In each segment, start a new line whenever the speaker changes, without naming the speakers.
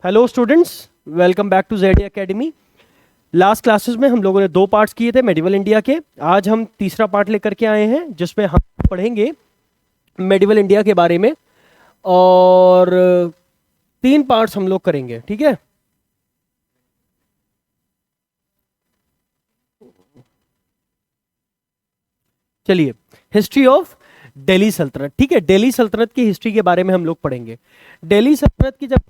Hello students, welcome back to Z academy. Last classes में हम लोगों ने 2 पार्ट्स किए थे मेडिवल इंडिया के। आज हम तीसरा पार्ट लेकर के आए हैं जिसमें हम पढ़ेंगे मेडिवल इंडिया के बारे में, और 3 पार्ट्स हम लोग करेंगे, ठीक है। चलिए, हिस्ट्री ऑफ दिल्ली सल्तनत, ठीक है। दिल्ली सल्तनत की हिस्ट्री के बारे में हम लोग पढ़ेंगे। दिल्ली सल्तनत की जब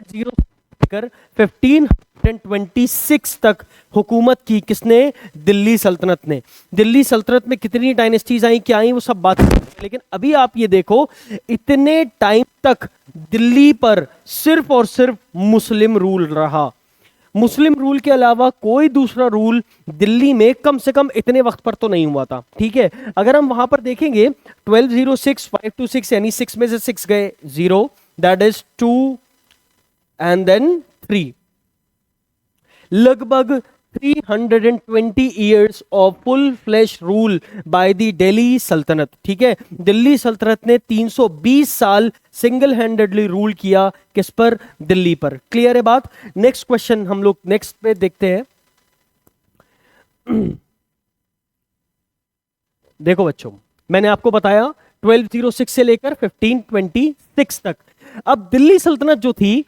0 लेकर 1526 तक हुकूमत की किसने? दिल्ली सल्तनत ने। दिल्ली सल्तनत में कितनी डायनेस्टीज आई, क्या आई, वो सब बात, लेकिन अभी आप ये देखो, इतने टाइम तक दिल्ली पर सिर्फ और सिर्फ मुस्लिम रूल रहा। मुस्लिम रूल के अलावा कोई दूसरा रूल दिल्ली में कम से कम इतने वक्त पर तो नहीं हुआ था, ठीक है। अगर हम वहां पर देखेंगे 1206 526, यानी 6 में से 6 गए 0, दैट इज 2 एंड देन 3, लगभग 320 years of full flash rule by the Delhi सल्तनत, ठीक है। दिल्ली सल्तनत ने 320 साल सिंगल हैंडेडली रूल किया, किस पर? दिल्ली पर। क्लियर है बात? नेक्स्ट क्वेश्चन हम लोग नेक्स्ट पे देखते हैं। देखो बच्चों, मैंने आपको बताया 1206 से लेकर 1526 तक। अब दिल्ली सल्तनत जो थी,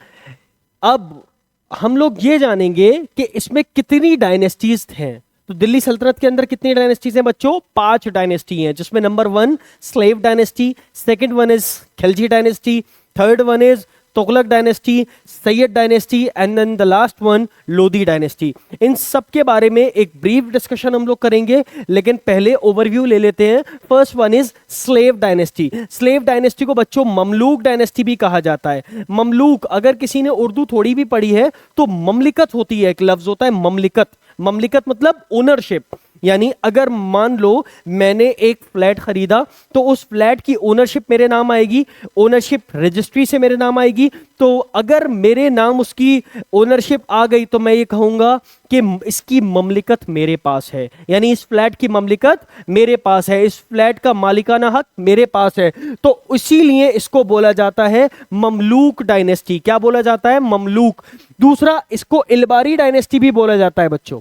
अब हम लोग ये जानेंगे कि इसमें कितनी डायनेस्टीज हैं। तो दिल्ली सल्तनत के अंदर कितनी डायनेस्टीज हैं बच्चों? 5 डायनेस्टी हैं, जिसमें number 1 slave dynasty, second one is Khilji dynasty, third one is Tughlaq dynasty, Sayyid dynasty, and then the last one Lodi dynasty. इन सब के बारे में एक ब्रीफ डिस्कशन हम लोग करेंगे, लेकिन पहले ओवरव्यू ले लेते हैं। First one is slave dynasty. Slave dynasty को बच्चों ममलूक डायनेस्टी भी कहा जाता है। ममलूक, अगर किसी ने उर्दू थोड़ी भी पढ़ी है तो ममलिकत होती है, एक लफ्ज होता है ममलिकत। ममलिकत मतलब ओनरशिप, यानी अगर मान लो मैंने एक फ्लैट खरीदा तो उस फ्लैट की ओनरशिप मेरे नाम आएगी, ओनरशिप रजिस्ट्री से मेरे नाम आएगी। तो अगर मेरे नाम उसकी ओनरशिप आ गई तो मैं ये कहूंगा कि इसकी ममलिकत मेरे पास है, यानी इस फ्लैट की ममलिकत मेरे पास है, इस फ्लैट का मालिकाना हक मेरे पास है। तो इसीलिए इसको बोला जाता है ममलूक डायनेस्टी। क्या बोला जाता है? ममलूक। दूसरा, इसको इलबारी डायनेस्टी भी बोला जाता है बच्चों,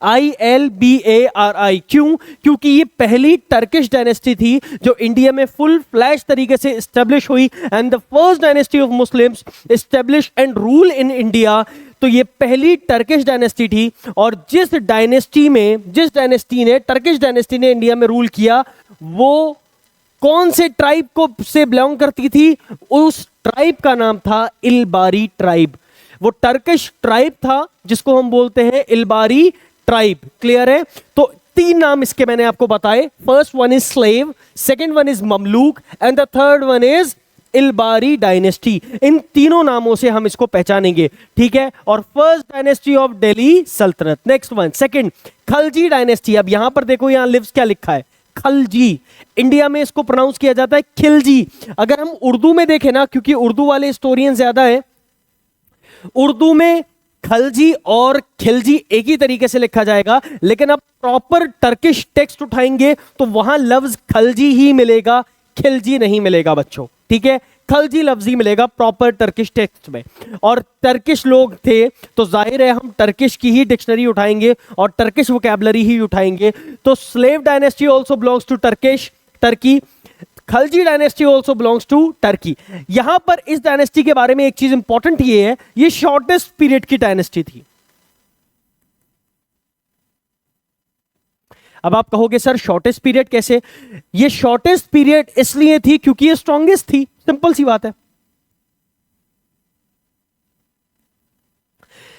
ILBARI। क्यों? क्योंकि ये पहली टर्किश डायनेस्टी थी जो इंडिया में फुल फ्लैश तरीके से एस्टेब्लिश हुई, and the first dynasty of Muslims establish and rule in India. तो ये पहली टर्किश डायनेस्टी थी, और जिस डायनेस्टी ने टर्किश डायनेस्टी ने इंडिया में रूल किया, वो कौन से ट्राइब को से बिलोंग करती थी? उस ट्राइब का नाम था इलबारी ट्राइब। वो टर्किश ट्राइब था जिसको हम बोलते हैं इलबारी ट्राइब। क्लियर है? तो 3 नाम इसके मैंने आपको बताए। First one is slave, second one is Mamluk, and the third one is Ilbari dynasty. इन तीनों नामों से हम इसको पहचानेंगे, ठीक है। और फर्स्ट डायनेस्टी ऑफ दिल्ली सल्तनत। Next one, second Khalji dynasty. अब यहां पर देखो, यहां लिव्स क्या लिखा है? खलजी। इंडिया में इसको प्रोनाउंस किया जाता है खिलजी। अगर हम उर्दू में देखें ना, क्योंकि उर्दू वाले हिस्टोरियन ज्यादा है, उर्दू में खलजी और खिलजी एक ही तरीके से लिखा जाएगा, लेकिन अब प्रॉपर टर्किश टेक्स्ट उठाएंगे तो वहां लफ्ज खलजी ही मिलेगा, खिलजी नहीं मिलेगा बच्चों, ठीक है। खलजी लफ्ज ही मिलेगा प्रॉपर टर्किश टेक्स्ट में। और टर्किश लोग थे तो जाहिर है हम टर्किश की ही डिक्शनरी उठाएंगे और टर्किश वोकैबुलरी ही उठाएंगे। तो slave dynasty also belongs to Turkey. Khalji dynasty also belongs to Turkey. यहां पर इस डायनेस्टी के बारे में एक चीज इंपॉर्टेंट ये है, ये शॉर्टेस्ट पीरियड की डायनेस्टी थी। अब आप कहोगे सर शॉर्टेस्ट पीरियड कैसे? ये शॉर्टेस्ट पीरियड इसलिए थी क्योंकि ये स्ट्रॉन्गेस्ट थी, सिंपल सी बात है।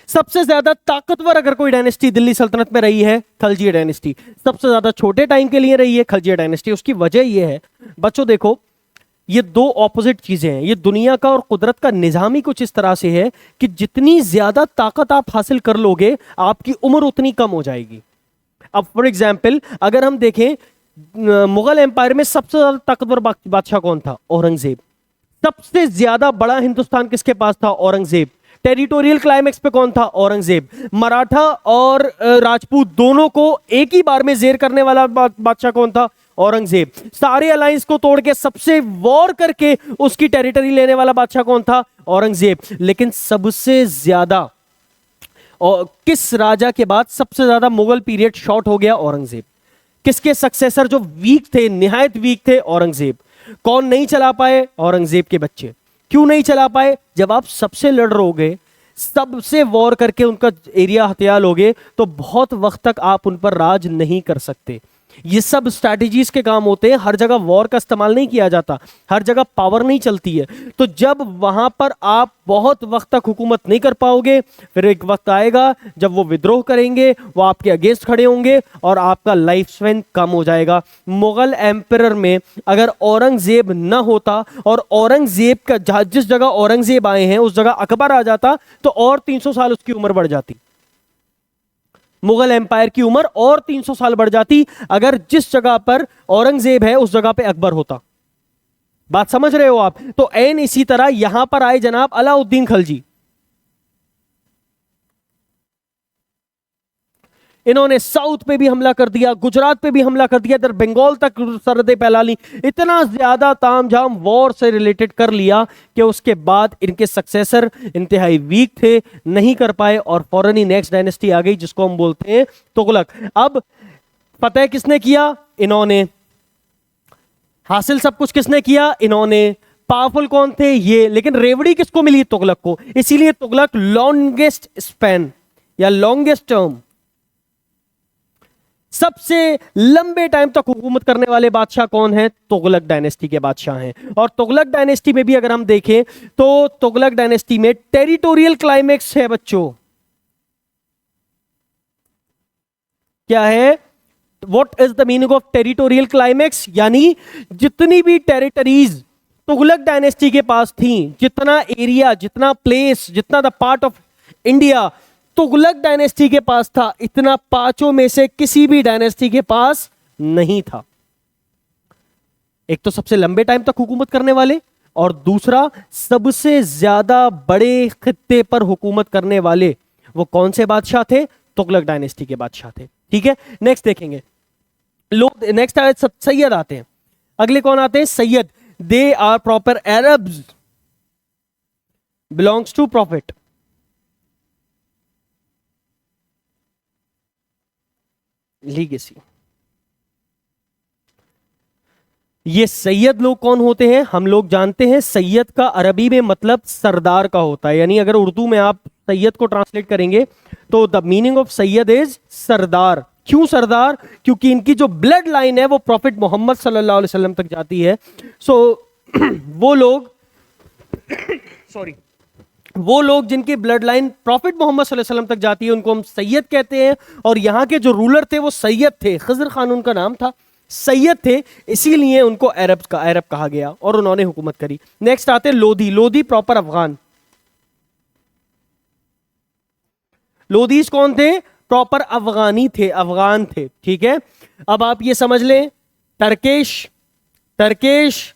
सबसे ज्यादा ताकतवर अगर कोई डायनेस्टी दिल्ली सल्तनत में रही है, खलजी डायनेस्टी। सबसे ज्यादा छोटे टाइम के लिए रही है खलजी डायनेस्टी। उसकी वजह यह है बच्चों, देखो ये 2 ऑपोजिट चीजें हैं। ये दुनिया का और कुदरत का निजाम ही कुछ इस तरह से है कि जितनी ज्यादा ताकत आप हासिल कर लोगे, आपकी उम्र उतनी कम हो जाएगी। अब फॉर एग्जाम्पल अगर हम देखें, मुगल एम्पायर में सबसे ज्यादा ताकतवर बादशाह कौन था? औरंगजेब। सबसे ज्यादा बड़ा हिंदुस्तान किसके पास था? औरंगजेब। टेरिटोरियल क्लाइमेक्स पे कौन था? औरंगजेब। मराठा और राजपूत दोनों को एक ही बार में जेर करने वाला बादशाह कौन था? औरंगजेब। सारे अलायंस को तोड़ के सबसे वॉर करके उसकी टेरिटरी लेने वाला बादशाह कौन था? औरंगजेब। लेकिन सबसे ज्यादा और किस राजा के बाद सबसे ज्यादा मुगल पीरियड शॉर्ट हो गया? औरंगजेब। किसके सक्सेसर जो वीक थे, निहायत वीक थे? औरंगजेब। कौन नहीं चला पाए? औरंगजेब के बच्चे। क्यों नहीं चला पाए? जब आप सबसे लड़ रहोगे, सबसे वॉर करके उनका एरिया हथियार लोगे, तो बहुत वक्त तक आप उन पर राज नहीं कर सकते। ये सब स्ट्रैटेजीज के काम होते हैं। हर जगह वॉर का इस्तेमाल नहीं किया जाता, हर जगह पावर नहीं चलती है। तो जब वहां पर आप बहुत वक्त तक हुकूमत नहीं कर पाओगे, फिर एक वक्त आएगा जब वो विद्रोह करेंगे, वो आपके अगेंस्ट खड़े होंगे और आपका लाइफ स्पैन कम हो जाएगा। मुगल एम्परर में अगर औरंगजेब न होता और औरंगजेब का जिस जगह औरंगजेब आए हैं उस जगह अकबर आ जाता, तो और 300 साल उसकी उम्र बढ़ जाती। मुगल एम्पायर की उम्र और 300 साल बढ़ जाती अगर जिस जगह पर औरंगजेब है उस जगह पे अकबर होता। बात समझ रहे हो आप? तो एन इसी तरह यहां पर आए जनाब अलाउद्दीन खलजी। इन्होंने साउथ पे भी हमला कर दिया, गुजरात पे भी हमला कर दिया, इधर बंगाल तक सरहदें फैला ली। इतना ज्यादा तामझाम वॉर से रिलेटेड कर लिया कि उसके बाद इनके सक्सेसर इंतहाई वीक थे, नहीं कर पाए और फौरन ही नेक्स्ट डायनेस्टी आ गई जिसको हम बोलते हैं तुगलक। अब फतेह किसने किया? इन्होंने। हासिल सब कुछ किसने किया? इन्होंने। पावरफुल कौन थे? ये। लेकिन रेवड़ी किसको मिली? तुगलक को। इसीलिए तुगलक लॉन्गेस्ट स्पैन या लॉन्गेस्ट टर्म, सबसे लंबे टाइम तक हुकूमत करने वाले बादशाह कौन है? तुगलक डायनेस्टी के बादशाह हैं। और तुगलक डायनेस्टी में भी अगर हम देखें तो तुगलक डायनेस्टी में टेरिटोरियल क्लाइमेक्स है बच्चों। क्या है? What is the meaning of territorial climax? यानी जितनी भी टेरिटरीज तुगलक डायनेस्टी के पास थी, जितना एरिया, जितना प्लेस, जितना the part of India Tughlaq dynasty के पास था, इतना पांचों में से किसी भी डायनेस्टी के पास नहीं था। एक तो सबसे लंबे टाइम तक हुकूमत करने वाले, और दूसरा सबसे ज्यादा बड़े खित्ते पर हुकूमत करने वाले। वो कौन से बादशाह थे? तुगलक डायनेस्टी के बादशाह थे। ठीक है, नेक्स्ट देखेंगे। लोग नेक्स्ट आए सैयद आते हैं। अगले कौन आते हैं? Syed. They are proper Arabs, belongs to prophet. Legacy. ये सैयद लोग कौन होते हैं? हम लोग जानते हैं सैयद का अरबी में मतलब सरदार का होता है। यानी अगर उर्दू में आप सैयद को ट्रांसलेट करेंगे तो the meaning of Sayyid is Sardar. क्यों सरदार? क्योंकि इनकी जो ब्लड लाइन है वो प्रॉफिट मोहम्मद सल्लल्लाहु अलैहि वसल्लम तक जाती है। सो वो लोग सॉरी वो लोग जिनकी ब्लड लाइन प्रॉफिट मोहम्मद सल्लल्लाहु अलैहि वसल्लम तक जाती है उनको हम सैयद कहते हैं। और यहाँ के जो रूलर थे वो सैयद थे। खजर खान उनका नाम था, सैयद थे, इसीलिए उनको अरब कहा गया और उन्होंने हुकूमत करी। नेक्स्ट आते हैं लोधी। लोधी प्रॉपर अफगान। लोधीज कौन थे? प्रॉपर अफगानी थे, अफगान थे। ठीक है, अब आप ये समझ लें टर्किश, टर्किश,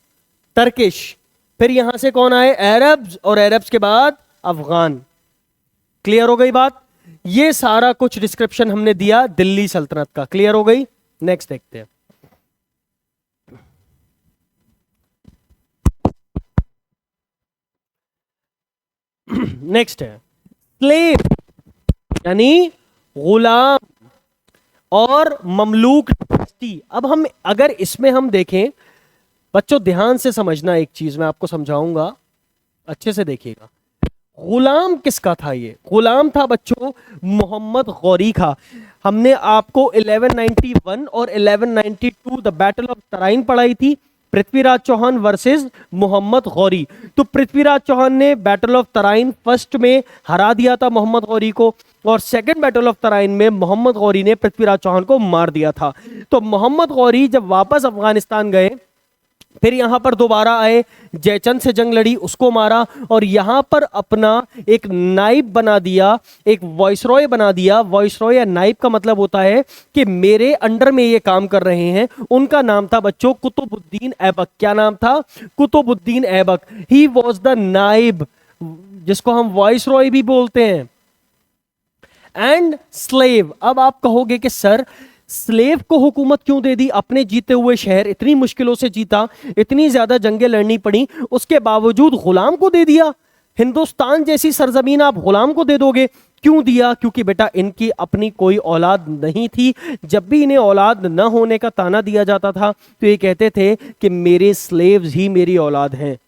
टर्किश, फिर यहां से कौन आए? अरब्स, और अरब्स के बाद अफगान। क्लियर हो गई बात? ये सारा कुछ डिस्क्रिप्शन हमने दिया दिल्ली सल्तनत का। क्लियर हो गई? नेक्स्ट देखते हैं। नेक्स्ट है स्लेव, यानी गुलाम और ममलूक डायनेस्टी। अब हम अगर इसमें हम देखें बच्चों, ध्यान से समझना, एक चीज मैं आपको समझाऊंगा, अच्छे से देखिएगा। गुलाम किसका था? ये गुलाम था बच्चों मोहम्मद गौरी का। हमने आपको 1191 और 1192 द बैटल ऑफ तराइन पढ़ाई थी, पृथ्वीराज चौहान वर्सेस मोहम्मद गौरी। तो पृथ्वीराज चौहान ने बैटल ऑफ तराइन फर्स्ट में हरा दिया था मोहम्मद गौरी को, और सेकंड बैटल ऑफ तराइन में मोहम्मद गौरी ने पृथ्वीराज चौहान को मार दिया था। तो मोहम्मद गौरी जब वापस अफगानिस्तान गए, फिर यहां पर दोबारा आए, जयचंद से जंग लड़ी, उसको मारा, और यहां पर अपना एक नाइब बना दिया, एक वॉइसरॉय बना दिया। वॉइसरॉय या नाइब का मतलब होता है कि मेरे अंडर में ये काम कर रहे हैं। उनका नाम था बच्चों कुतुबुद्दीन ऐबक। क्या नाम था? Qutbuddin Aibak. He was the naib, जिसको हम वॉइस रॉय भी बोलते हैं, एंड स्लेव। अब आप कहोगे कि सर स्लेव को हुकूमत क्यों दे दी? अपने जीते हुए शहर इतनी मुश्किलों से जीता, इतनी ज्यादा जंगें लड़नी पड़ी, उसके बावजूद गुलाम को दे दिया। हिंदुस्तान जैसी सरजमीन आप गुलाम को दे दोगे? क्यों दिया? क्योंकि बेटा इनकी अपनी कोई औलाद नहीं थी। जब भी इन्हें औलाद न होने का ताना दिया जाता था तो ये कहते थे कि मेरे स्लेव्स ही मेरी औलाद हैं,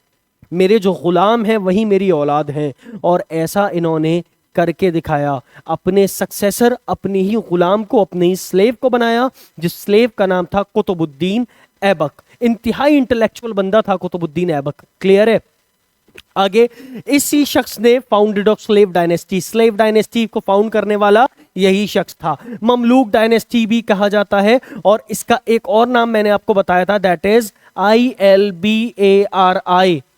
मेरे जो गुलाम हैं वही मेरी औलाद हैं। और ऐसा इन्होंने करके दिखाया। अपने सक्सेसर, अपने ही गुलाम को, अपने ही स्लेव को बनाया, जिस स्लेव का नाम था कुतुबुद्दीन ऐबक। इंतहाई इंटेलेक्चुअल बंदा था कुतुबुद्दीन ऐबक। क्लियर है? आगे, इसी शख्स ने founded of slave dynasty, slave dynasty को फाउंड करने वाला यही शख्स था। ममलूक डायनेस्टी भी कहा जाता है, और इसका एक और नाम मैंने आपको बताया था, that is ILBARI,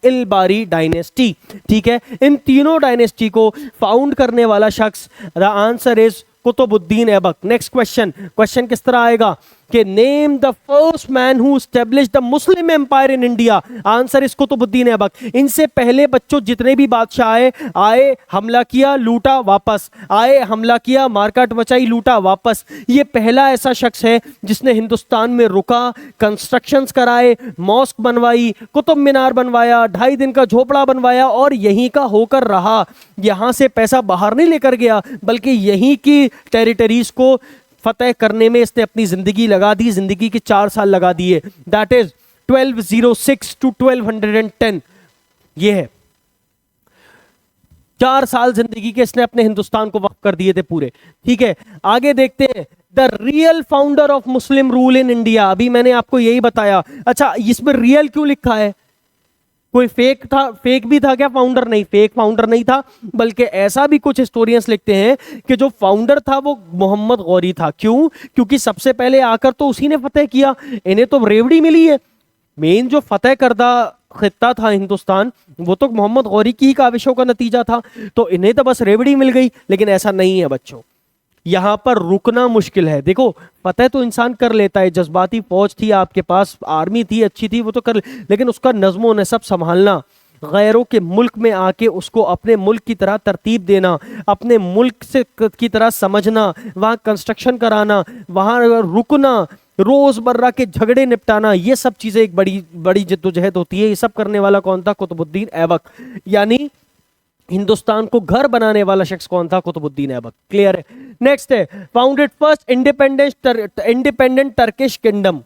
Ilbari dynasty. ठीक है, इन तीनों डायनेस्टी को फाउंड करने वाला शख्स, the answer is Qutubuddin Aibak. Next question, question किस तरह आएगा कि name the first man who established the Muslim empire in India. Answer is Qutubuddin Aibak. इनसे पहले बच्चों जितने भी बादशाह आए हमला किया, लूटा, वापस आए, हमला किया, मारकाट मचाई, लूटा, वापस। ये पहला ऐसा शख्स है जिसने हिंदुस्तान में रुका, कंस्ट्रक्शंस कराए, मॉस्क बनवाई, कुतुब मीनार बनवाया, 2.5 दिन का झोपड़ा बनवाया, और यहीं का होकर रहा। यहां से पैसा बाहर नहीं लेकर गया, बल्कि यहीं की टेरिटरीज को फतेह करने में इसने अपनी जिंदगी लगा दी। जिंदगी के 4 साल लगा दिए, दैट इज 1206 to 1210। ये है 4 साल जिंदगी के इसने अपने हिंदुस्तान को वक्फ कर दिए थे पूरे। ठीक है, आगे देखते हैं। The real founder of Muslim rule in India, अभी मैंने आपको यही बताया। अच्छा, इसमें रियल क्यों लिखा है? कोई फेक था? फेक भी था क्या फाउंडर? नहीं, फेक फाउंडर नहीं था, बल्कि ऐसा भी कुछ हिस्टोरियंस लिखते हैं कि जो फाउंडर था वो मोहम्मद गौरी था। क्यों? क्योंकि सबसे पहले आकर तो उसी ने फतेह किया, इन्हें तो रेवड़ी मिली है। मेन जो फतेह करदा खित्ता था हिंदुस्तान, वो तो मोहम्मद गौरी की ही काविशों का नतीजा था, तो इन्हें तो बस रेवड़ी मिल गई। लेकिन ऐसा नहीं है बच्चों, यहां पर रुकना मुश्किल है। देखो, फतेह तो इंसान कर लेता है, जज्बाती फौज थी आपके पास, आर्मी थी, अच्छी थी, वो तो कर, लेकिन उसका नज़्मो नसब संभालना, गैरों के मुल्क में आके उसको अपने मुल्क की तरह तरतीब देना, अपने मुल्क से की तरह समझना, वहाँ कंस्ट्रक्शन कराना, वहाँ रुकना, रोजमर्रा के झगड़े निपटाना, ये सब चीजें एक बड़ी बड़ी जद्दोजहद होती है। ये सब करने वाला कौन था? कुतुबुद्दीन ऐबक। यानी हिंदुस्तान को घर बनाने वाला शख्स कौन था? कुतुबुद्दीन ऐबक। क्लियर है? नेक्स्ट है, founded first independent Turkish kingdom.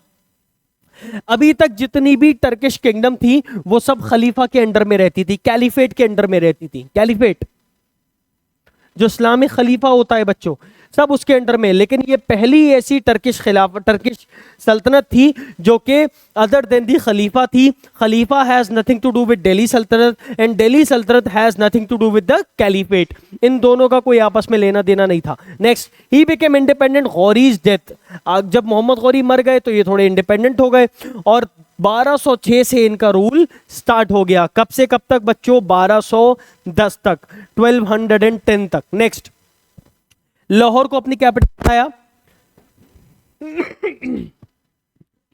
अभी तक जितनी भी टर्किश किंगडम थी वो सब खलीफा के अंडर में रहती थी, कैलिफेट के अंडर में रहती थी। कैलिफेट जो इस्लामिक खलीफा होता है बच्चों, सब उसके अंडर में। लेकिन ये पहली ऐसी टर्किश सल्तनत थी जो कि अदर देन दी खलीफा थी। Khalifa has nothing to do with Delhi Sultanate and Delhi Sultanate has nothing to do with the caliphate. इन दोनों का कोई आपस में लेना देना नहीं था। Next, he became independent Ghori's death. जब मोहम्मद गौरी मर गए तो ये थोड़े इंडिपेंडेंट हो गए, और 1206 से इनका रूल स्टार्ट हो गया। कब से कब तक बच्चों? 1210 तक, 1210 तक। नेक्स्ट, लाहौर को अपनी कैपिटल बनाया।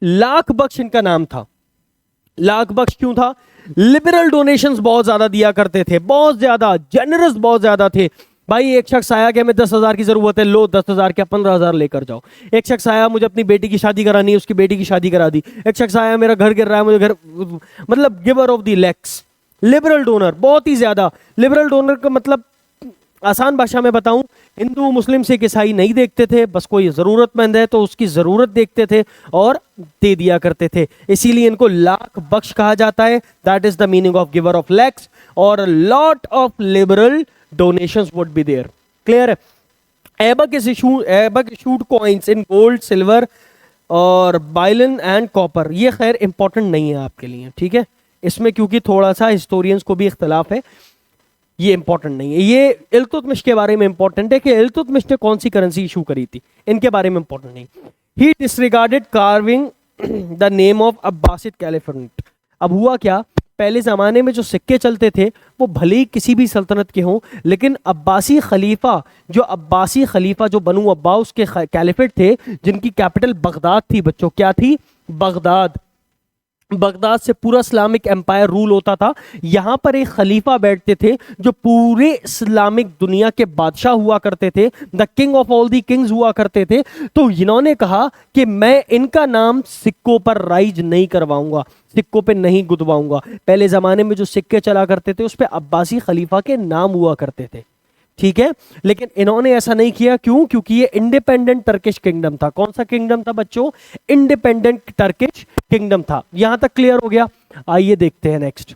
लाख बख्श इनका नाम था। लाख बख्श क्यों था? लिबरल डोनेशंस बहुत ज्यादा दिया करते थे, बहुत ज्यादा जेनरस, बहुत ज्यादा थे। भाई एक शख्स आया कि हमें 10,000 की जरूरत है, लो 10,000 क्या 15,000 लेकर जाओ। एक शख्स आया, मुझे अपनी बेटी की शादी करानी है, उसकी बेटी की शादी करा दी। एक शख्स आया, मेरा घर गिर रहा है, मुझे घर, मतलब giver of the lakhs, liberal donor, बहुत ही ज्यादा। लिबरल डोनर का मतलब आसान भाषा में बताऊं, हिंदू मुस्लिम सिख ईसाई नहीं देखते थे, बस कोई जरूरतमंद है तो उसकी जरूरत देखते थे और दे दिया करते थे। इसीलिए इनको लाख बख्श कहा जाता है। That is the meaning of giver of lakhs, और lot of liberal donations would be there. Clear है? Aibak issued coins in gold, silver और बाइलन एंड कॉपर। ये खैर इंपॉर्टेंट नहीं है आपके लिए, ठीक है, इसमें क्योंकि थोड़ा सा हिस्टोरियंस को भी इख्तलाफ है, ये इंपॉर्टेंट नहीं है। ये इल्तुतमिश के बारे में इंपॉर्टेंट है कि इल्तुतमिश ने कौन सी करेंसी इशू करी थी, इनके बारे में इंपॉर्टेंट नहीं। He disregarded carving the name of Abbasid caliphate. अब हुआ क्या, पहले ज़माने में जो सिक्के चलते थे वो भले ही किसी भी सल्तनत के हों, लेकिन अब्बासी खलीफा जो बनु अब्बास के कैलिफेट थे, जिनकी कैपिटल बगदाद थी बच्चों, क्या थी? बगदाद। बगदाद से पूरा इस्लामिक एम्पायर रूल होता था। यहां पर एक खलीफा बैठते थे जो पूरे इस्लामिक दुनिया के बादशाह हुआ करते थे, the king of all the Kings हुआ करते थे। तो इन्होंने कहा कि मैं इनका नाम सिक्कों पर राइज नहीं करवाऊंगा, सिक्कों पे नहीं गुदवाऊंगा। पहले जमाने में जो सिक्के चला करते थे उस पे अब्बासी खलीफा के नाम हुआ करते थे, ठीक है। लेकिन इन्होंने ऐसा नहीं किया, क्यों? क्योंकि ये इंडिपेंडेंट टर्किश किंगडम था। कौन सा किंगडम था बच्चों? इंडिपेंडेंट टर्किश किंगडम था। यहां तक क्लियर हो गया? आइए देखते हैं नेक्स्ट।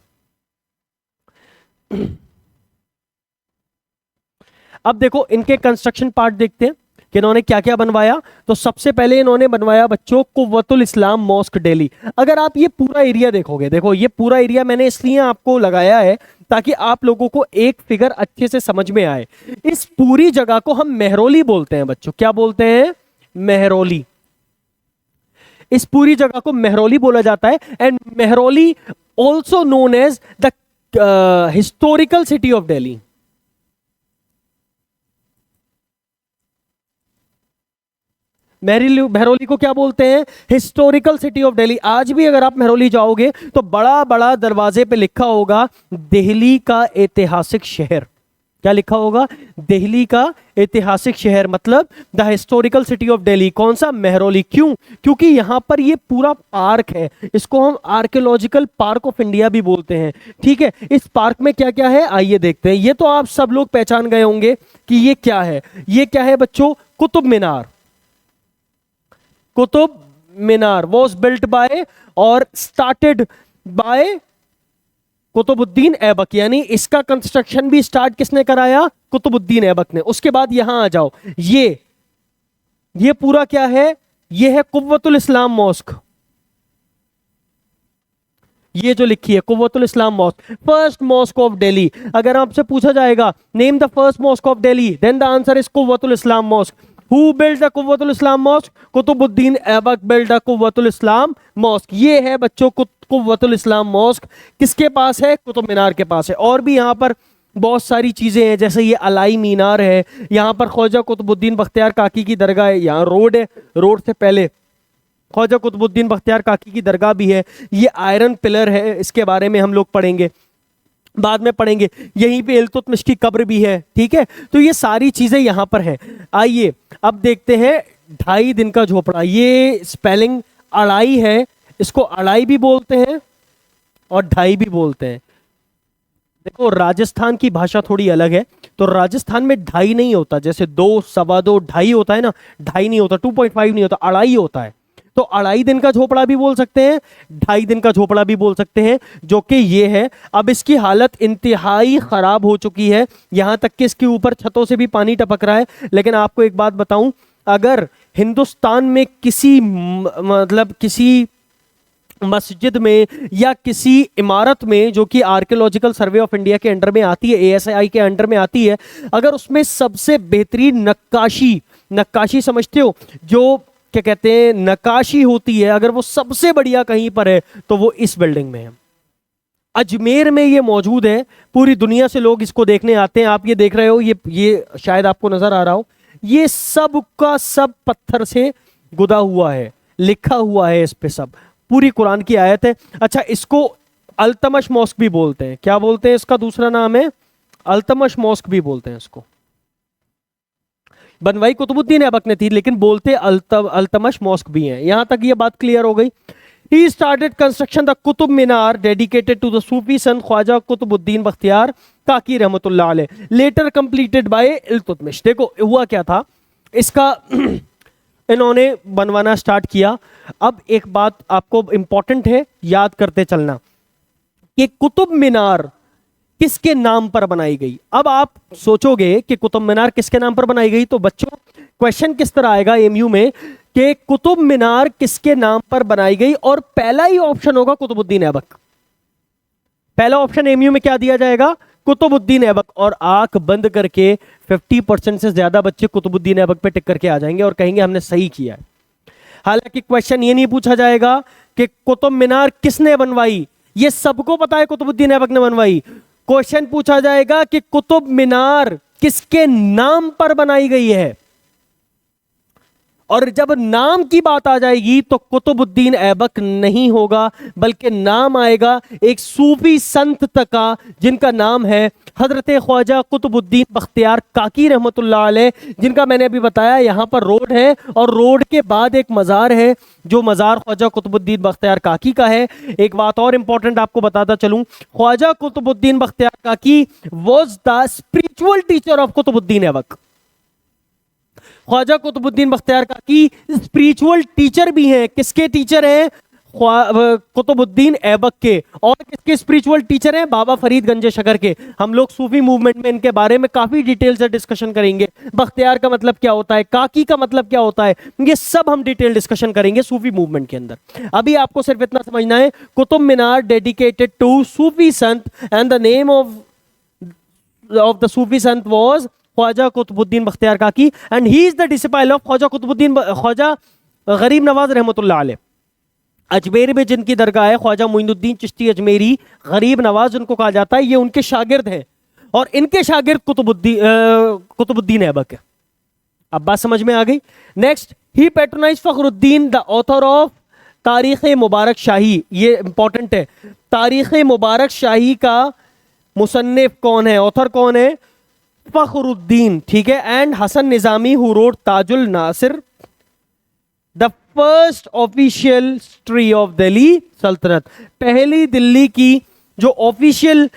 अब देखो इनके कंस्ट्रक्शन पार्ट देखते हैं कि इन्होंने क्या क्या बनवाया। तो सबसे पहले इन्होंने बनवाया बच्चों कुव्वतुल इस्लाम मॉस्क दिल्ली। अगर आप ये पूरा एरिया देखोगे, देखो ये पूरा एरिया मैंने इसलिए आपको लगाया है ताकि आप लोगों को एक फिगर अच्छे से समझ में आए। इस पूरी जगह को हम मेहरौली बोलते हैं बच्चों। क्या बोलते हैं? मेहरौली। इस पूरी जगह को मेहरौली बोला जाता है। And Mehrauli also known as the historical city of Delhi. Mehrauli को क्या बोलते हैं? Historical city of Delhi. आज भी अगर आप मेहरौली जाओगे तो बड़ा बड़ा दरवाजे पे लिखा होगा दिल्ली का ऐतिहासिक शहर। क्या लिखा होगा? दिल्ली का ऐतिहासिक शहर, मतलब the historical city of Delhi. कौन सा? मेहरौली। क्यों? क्योंकि यहां पर ये पूरा पार्क है, इसको हम आर्कियोलॉजिकल पार्क ऑफ इंडिया भी बोलते हैं, ठीक है। इस पार्क में क्या क्या है आइए देखते हैं। ये तो आप सब लोग पहचान गए होंगे कि ये क्या है। ये क्या है बच्चों? Qutub Minar. Qutub Minar was built by और स्टार्टेड बाय कुतुबुद्दीन ऐबक, यानी इसका कंस्ट्रक्शन भी स्टार्ट किसने कराया? कुतुबुद्दीन ऐबक ने। उसके बाद यहां आ जाओ, ये पूरा क्या है? ये है कुव्वतुल इस्लाम मॉस्क। ये जो लिखी है Quwwatul Islam mosque, first mosque of Delhi. अगर आपसे पूछा जाएगा name the first mosque of Delhi, then the answer is Quwwatul Islam mosque. Who built the Quwwatul Islam mosque? Qutbuddin Aibak built the Quwwatul Islam mosque. ये है बच्चों कुव्वतुल इस्लाम मॉस्क। किसके पास है? कुतुब मीनार के पास है। और भी यहाँ पर बहुत सारी चीजें हैं, जैसे ये अलाई मीनार है, यहाँ पर ख्वाजा कुतुबुद्दीन बख्तियार काकी की दरगाह है, यहाँ रोड है, रोड से पहले ख्वाजा कुतुबुद्दीन बख्तियार काकी की दरगाह भी है। ये आयरन पिलर है, इसके बारे में हम लोग पढ़ेंगे, बाद में पढ़ेंगे। यहीं पे इल्तुतमिश की कब्र भी है, ठीक है। तो ये सारी चीजें यहां पर हैं। आइए अब देखते हैं 2.5 दिन का झोपड़ा। ये स्पेलिंग अड़ाई है, इसको अड़ाई भी बोलते हैं और ढाई भी बोलते हैं। देखो राजस्थान की भाषा थोड़ी अलग है, तो राजस्थान में ढाई नहीं होता, जैसे 2, 2.25, ढाई होता है ना, ढाई नहीं होता, 2.5 नहीं होता, अड़ाई होता है। तो अड़ाई दिन का झोपड़ा भी बोल सकते हैं, 2.5 दिन का झोपड़ा भी बोल सकते हैं, जो कि ये है। अब इसकी हालत इंतहाई खराब हो चुकी है, यहां तक कि इसके ऊपर छतों से भी पानी टपक रहा है। लेकिन आपको एक बात बताऊं, अगर हिंदुस्तान में किसी मतलब किसी मस्जिद में या किसी इमारत में जो कि आर्कियोलॉजिकल सर्वे ऑफ इंडिया के अंडर में आती है, ASI के अंडर में आती है, अगर उसमें सबसे बेहतरीन नक्काशी समझते हो, जो क्या कहते हैं नक्काशी होती है, अगर वो सबसे बढ़िया कहीं पर है तो वो इस बिल्डिंग में है। अजमेर में ये मौजूद है, पूरी दुनिया से लोग इसको देखने आते हैं। आप ये देख रहे हो, ये शायद आपको नजर आ रहा हो, ये सब का सब पत्थर से गुदा हुआ है, लिखा हुआ है इस पे सब, पूरी कुरान की आयत है। अच्छा, इसको अल्तमश मॉस्क भी बोलते हैं। क्या बोलते हैं? इसका दूसरा नाम है अल्तमश मॉस्क भी बोलते हैं इसको। बनवाई कुतुबुद्दीन ऐबक ने थी, लेकिन बोलते अल्तमश मॉस्क भी हैं। यहां तक ये बात क्लियर हो गई। He started construction the Qutub Minar dedicated to the सूफी सन ख्वाजा कुतुबुद्दीन बख्तियार काकी रहमतुल्लाह अलैह, later completed by इल्तुतमिश। देखो हुआ क्या था, इसका इन्होंने बनवाना स्टार्ट किया। अब एक बात आपको इंपॉर्टेंट है, याद करते चलना कि कुतुब मीनार किसके नाम पर बनाई गई। अब आप सोचोगे कि कुतुब मीनार किसके नाम पर बनाई गई, तो बच्चों क्वेश्चन किस तरह आएगा एमयू में कि कुतुब मीनार किसके नाम पर बनाई गई, और पहला ही ऑप्शन होगा कुतुबुद्दीन ऐबक। पहला ऑप्शन एमयू में क्या दिया जाएगा? कुतुबुद्दीन ऐबक। और आंख बंद करके 50% से ज्यादा बच्चे कुतुबुद्दीन ऐबक पे टिक करके आ जाएंगे और कहेंगे हमने सही किया है। हालांकि क्वेश्चन ये नहीं पूछा जाएगा कि कुतुब मीनार किसने बनवाई, ये सबको पता है कुतुबुद्दीन ऐबक ने बनवाई। क्वेश्चन पूछा जाएगा कि कुतुब मीनार किसके नाम पर बनाई गई है, और जब नाम की बात आ जाएगी तो कुतुबुद्दीन ऐबक नहीं होगा, बल्कि नाम आएगा एक सूफी संत का, जिनका नाम है हजरत ख्वाजा कुतुबुद्दीन बख्तियार काकी रहमतुल्लाह अलैह, जिनका मैंने अभी बताया यहाँ पर रोड है और रोड के बाद एक मज़ार है जो मज़ार ख्वाजा कुतुबुद्दीन बख्तियार काकी का है। एक बात और इंपॉर्टेंट आपको बताता चलूं, Khwaja Qutubuddin Bakhtiyar Kaki was the spiritual teacher of Qutubuddin Aibak. Khwaja Qutubuddin Bakhtiyar Kaki spiritual teacher भी हैं। किसके टीचर हैं? कुतुबुद्दीन ऐबक के। और किसके स्पिरिचुअल टीचर हैं? बाबा फरीद गंजे शकर के। हम लोग सूफी मूवमेंट में इनके बारे में काफी डिटेल से डिस्कशन करेंगे। बख्तियार का मतलब क्या होता है, काकी का मतलब क्या होता है, ये सब हम डिटेल डिस्कशन करेंगे सूफी मूवमेंट के अंदर। अभी आपको सिर्फ इतना समझना है, Qutub Minar dedicated to Sufi संत and the name of the Sufi संत was Khwaja Qutubuddin Bakhtiyar Kaki and he is the disciple of Khwaja Garib Nawaz रहमतुल्लाह अलैह। अजमेर में जिनकी दरगाह है ख्वाजा मोइनुद्दीन चिश्ती अजमेरी गरीब नवाज उनको कहा जाता है, ये उनके शागिर्द हैं और इनके शागिर्द कुतुबुद्दीन ऐबक है। अब बात समझ में आ गई। Next, he patronise Fakhruddin the author of तारीख मुबारक शाही। ये इंपॉर्टेंट है, तारीख मुबारक शाही का मुसन्निफ कौन है, ऑथर कौन है? फखरुद्दीन, ठीक है। And Hasan Nizami who wrote Tajul Nasir, the first official history of Delhi सल्तनत। पहली दिल्ली की जो ऑफिशियल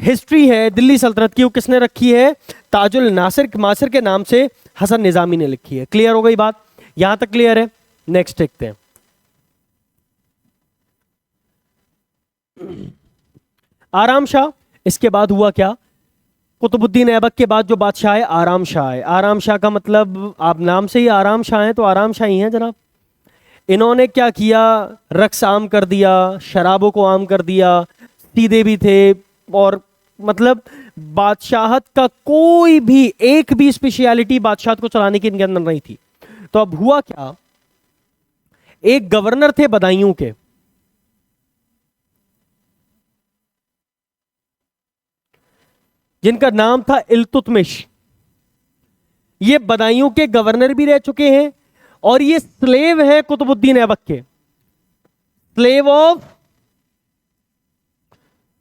हिस्ट्री है दिल्ली सल्तनत की, वो किसने रखी है? ताजुल नासिर के नाम से हसन निजामी ने लिखी है। क्लियर हो गई बात? यहां तक क्लियर है। नेक्स्ट देखते हैं। आराम शाह, इसके बाद हुआ क्या? कुतुबुद्दीन ऐबक के बाद जो बादशाह है आराम शाह है। आराम शाह का मतलब आप नाम से ही आराम शाह हैं तो आराम शाह ही हैं जनाब। इन्होंने क्या किया? रक्स आम कर दिया, शराबों को आम कर दिया, सीधे भी थे और मतलब बादशाहत का कोई भी एक भी स्पेशलिटी बादशाहत को चलाने की इनके अंदर नहीं थी। तो अब हुआ क्या? एक गवर्नर थे बदायूं के, जिनका नाम था इल्तुतमिश। ये बदायूं के गवर्नर भी रह चुके हैं और ये स्लेव है कुतुबुद्दीन ऐबक के, स्लेव ऑफ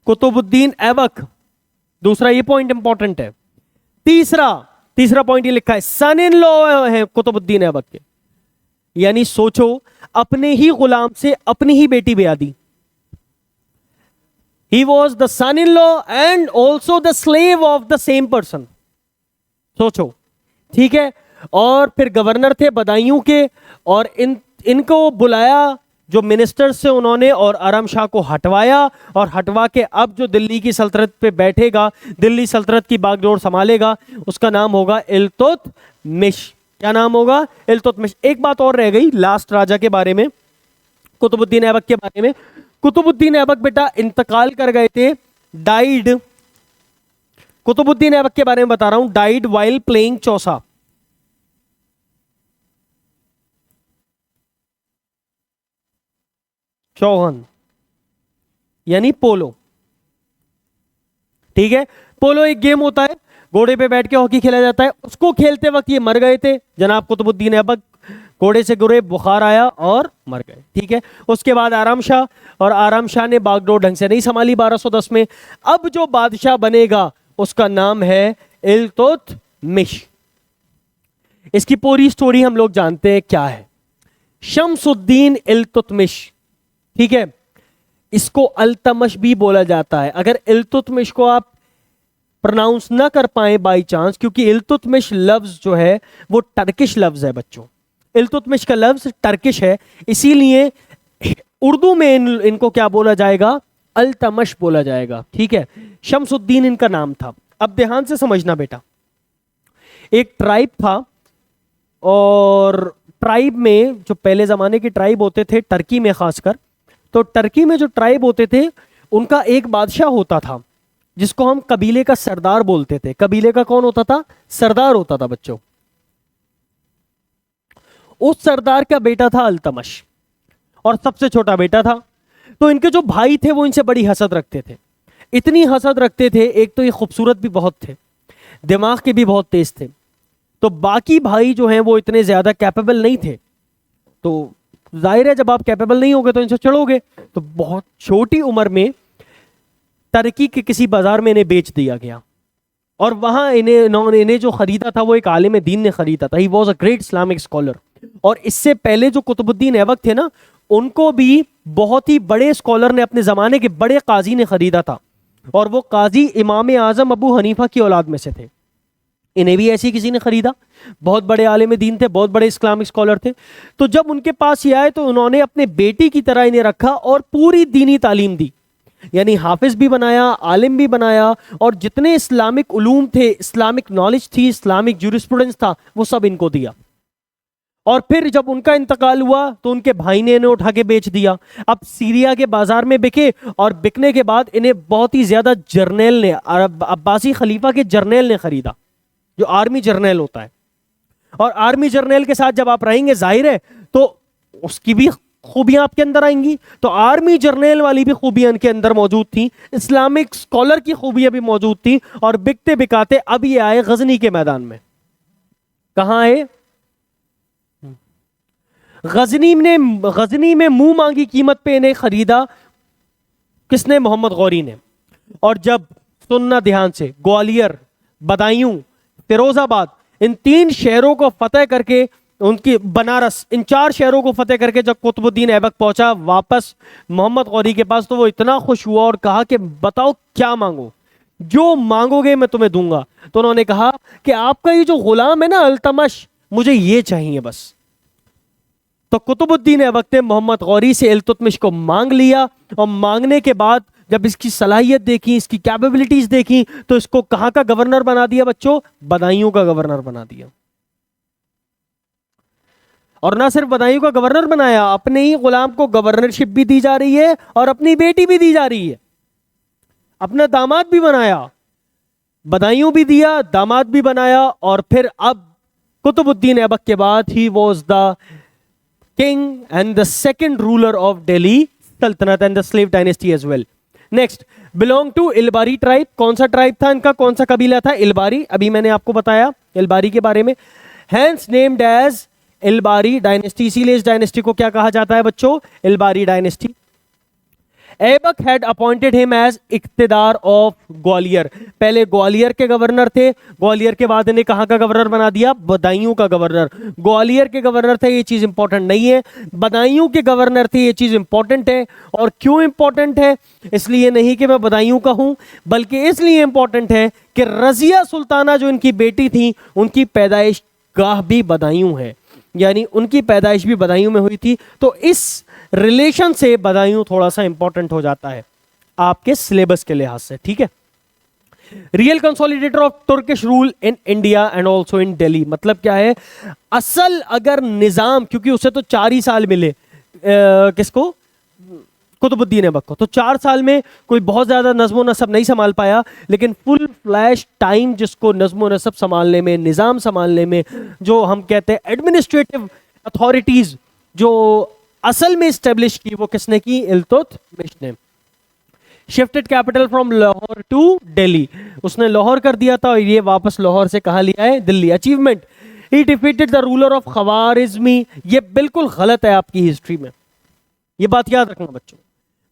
कुतुबुद्दीन ऐबक। दूसरा ये पॉइंट इंपॉर्टेंट है। तीसरा पॉइंट ये लिखा है सन इन लॉ है कुतुबुद्दीन ऐबक के। यानी सोचो, अपने ही गुलाम से अपनी ही बेटी ब्याह दी। He was the son-in-law and also the slave of the same person. सोचो, ठीक है। और फिर गवर्नर थे बदायूं के और इनको बुलाया जो मिनिस्टर्स से उन्होंने, और आराम शाह को हटवाया और हटवा के अब जो दिल्ली की सल्तनत पे बैठेगा, दिल्ली सल्तनत की बागडोर संभालेगा, उसका नाम होगा इल्तुतमिश। क्या नाम होगा? इल्तुतमिश। एक बात और रह गई लास्ट राजा के बारे में, कुतुबुद्दीन ऐबक के बारे में। कुतुबुद्दीन ऐबक बेटा इंतकाल कर गए थे, डाइड। कुतुबुद्दीन ऐबक के बारे में बता रहा हूं, डाइड वाइल प्लेइंग चौसा। चौहन यानी पोलो, ठीक है। पोलो एक गेम होता है, घोड़े पे बैठ के हॉकी खेला जाता है। उसको खेलते वक्त ये मर गए थे जनाब कुतुबुद्दीन ऐबक। घोड़े से गिरे, बुखार आया और मर गए, ठीक है। उसके बाद आराम शाह, और आराम शाह ने बागडोर ढंग से नहीं संभाली 1210 में। अब जो बादशाह बनेगा उसका नाम है इल्तुतमिश। इसकी पूरी स्टोरी हम लोग जानते हैं क्या है। शम्सुद्दीन इल्तुतमिश, ठीक है। इसको अल्तमश भी बोला जाता है। अगर इल्तुतमिश को आप प्रोनाउंस ना कर पाए बाई चांस, क्योंकि इल्तुतमिश लफ्ज जो है वो टर्किश लफ्ज है बच्चों। इल्तुतमिश का लफ्ज टर्किश है, इसीलिए उर्दू में इनको क्या बोला जाएगा? अल्तमश बोला जाएगा, ठीक है। शम्सुद्दीन इनका नाम था। अब ध्यान से समझना बेटा, एक ट्राइब था और ट्राइब में जो पहले जमाने के ट्राइब होते थे टर्की में खासकर, तो टर्की में जो ट्राइब होते थे उनका एक बादशाह होता था जिसको हम कबीले का सरदार बोलते थे। कबीले का कौन होता था? सरदार होता था बच्चों। उस सरदार का बेटा था अल्तमश और सबसे छोटा बेटा था। तो इनके जो भाई थे वो इनसे बड़ी हसद रखते थे। इतनी हसद रखते थे, एक तो ये खूबसूरत भी बहुत थे, दिमाग के भी बहुत तेज थे। तो बाकी भाई जो हैं वो इतने ज्यादा कैपेबल नहीं थे। तो जाहिर है जब आप कैपेबल नहीं होगे तो इनसे चढ़ोगे। तो बहुत छोटी उम्र में टर्की के किसी बाजार में इन्हें बेच दिया गया, और वहां इन्हें जो खरीदा था वो एक आलिम दीन ने खरीदा था। He was a great Islamic scholar. और इससे पहले जो कुतुबुद्दीन ऐबक थे ना, उनको भी बहुत ही बड़े स्कॉलर ने, अपने जमाने के बड़े काजी ने खरीदा था, और वो काजी इमाम आजम अबू हनीफा की औलाद में से थे। इन्हें भी ऐसी किसी ने खरीदा। बहुत बड़े आलिम दीन थे, बहुत बड़े इस्लामिक स्कॉलर थे। तो जब उनके पास ये आए तो उन्होंने अपने बेटी की तरह इन्हें रखा और पूरी दीनी तालीम दी, यानी हाफिज भी बनाया, आलिम भी बनाया, और जितने इस्लामिक उलूम थे, इस्लामिक नॉलेज थी, इस्लामिक जूरिस्प्रूडेंस था, वो सब इनको दिया। और फिर जब उनका इंतकाल हुआ तो उनके भाई ने इन्हें उठा के बेच दिया। अब सीरिया के बाजार में बिके, और बिकने के बाद इन्हें बहुत ही ज्यादा जर्नैल ने, अब्बासी खलीफा के जर्नैल ने खरीदा, जो आर्मी जर्नैल होता है। और आर्मी जर्नैल के साथ जब आप रहेंगे, जाहिर है तो उसकी भी खूबियां आपके अंदर आएंगी। तो आर्मी जर्नैल वाली भी खूबियां इनके अंदर मौजूद थी, इस्लामिक स्कॉलर की खूबियां भी मौजूद थी। और बिकते बिकाते अब ये आए गजनी के मैदान में। कहां आए? गजनी में मुंह मांगी कीमत पे इन्हें खरीदा। किसने? मोहम्मद गौरी ने। और जब, सुनना ध्यान से, ग्वालियर, बदायूं, फिरोजाबाद, इन 3 शहरों को फतेह करके, उनकी बनारस, इन 4 शहरों को फतेह करके जब कुतुबुद्दीन ऐबक पहुंचा वापस मोहम्मद गौरी के पास, तो वो इतना खुश हुआ और कहा कि बताओ क्या मांगो, जो मांगोगे मैं तुम्हें दूंगा। तो उन्होंने कहा कि आपका ये जो गुलाम है ना अल्तमश, मुझे ये चाहिए बस। तो कुतुबुद्दीन ऐबक ने मोहम्मद गौरी से इल्तुतमिश को मांग लिया, और मांगने के बाद जब इसकी सलाहियत देखी, इसकी कैपेबिलिटीज देखी, तो इसको कहां का गवर्नर बना दिया बच्चों? बदायूं का गवर्नर बना दिया। और ना सिर्फ बदायूं का गवर्नर बनाया, अपने ही गुलाम को गवर्नरशिप भी दी जा रही है और अपनी बेटी भी दी जा रही है। अपना दामाद भी बनाया, बदायूं भी दिया, दामाद भी बनाया। और फिर अब कुतुबुद्दीन ऐबक के बाद ही was the king and the second ruler of Delhi Sultanate and the slave dynasty as well. Next, belong to Ilbari tribe. कौन सा ट्राइब था इनका, कौन सा कबीला था? इलबारी। अभी मैंने आपको बताया इलबारी के बारे में। Hence named as Ilbari dynasty. इसीलिए इस डायनेस्टी को क्या कहा जाता है बच्चों? Ilbari dynasty. Aibak had appointed him as iqtadar of Gwalior. पहले ग्वालियर के गवर्नर थे, ग्वालियर के बाद इन्हें कहां का गवर्नर बना दिया? बदायूं का गवर्नर। ग्वालियर के गवर्नर थे, ये चीज इंपॉर्टेंट नहीं है। बदायूं के गवर्नर थे, ये चीज इंपॉर्टेंट है। और क्यों इंपॉर्टेंट है? इसलिए नहीं कि मैं बदायूं का हूं, बल्कि इसलिए इंपॉर्टेंट है कि रजिया सुल्ताना जो इनकी बेटी थी, उनकी पैदाइश गाह भी बदायूं है, यानी उनकी पैदाइश भी बदायूं में हुई थी। तो इस रिलेशन से बदायूं थोड़ा सा इंपॉर्टेंट हो जाता है आपके सिलेबस के लिहाज से, ठीक है। Real consolidator of Turkish rule in India and also in Delhi. मतलब क्या है? असल अगर निजाम, क्योंकि उसे तो 4 ही साल मिले, किसको? कुतुबुद्दीन ऐबक को। तो 4 साल में कोई बहुत ज्यादा नज्म व नसब नहीं संभाल पाया, लेकिन फुल फ्लैश टाइम जिसको नज्म व नसब संभालने में, निजाम संभालने में, जो हम कहते हैं एडमिनिस्ट्रेटिव अथॉरिटीज जो असल में स्टेब्लिश की, वो किसने की? इल्तुतमिश ने। Shifted capital from Lahore to Delhi. उसने लाहौर कर दिया था और ये वापस लाहौर से कहा लिया है? Delhi. Achievement, he defeated the ruler of Khwarizmi. ये बिल्कुल गलत है आपकी हिस्ट्री में, ये बात याद रखना बच्चों,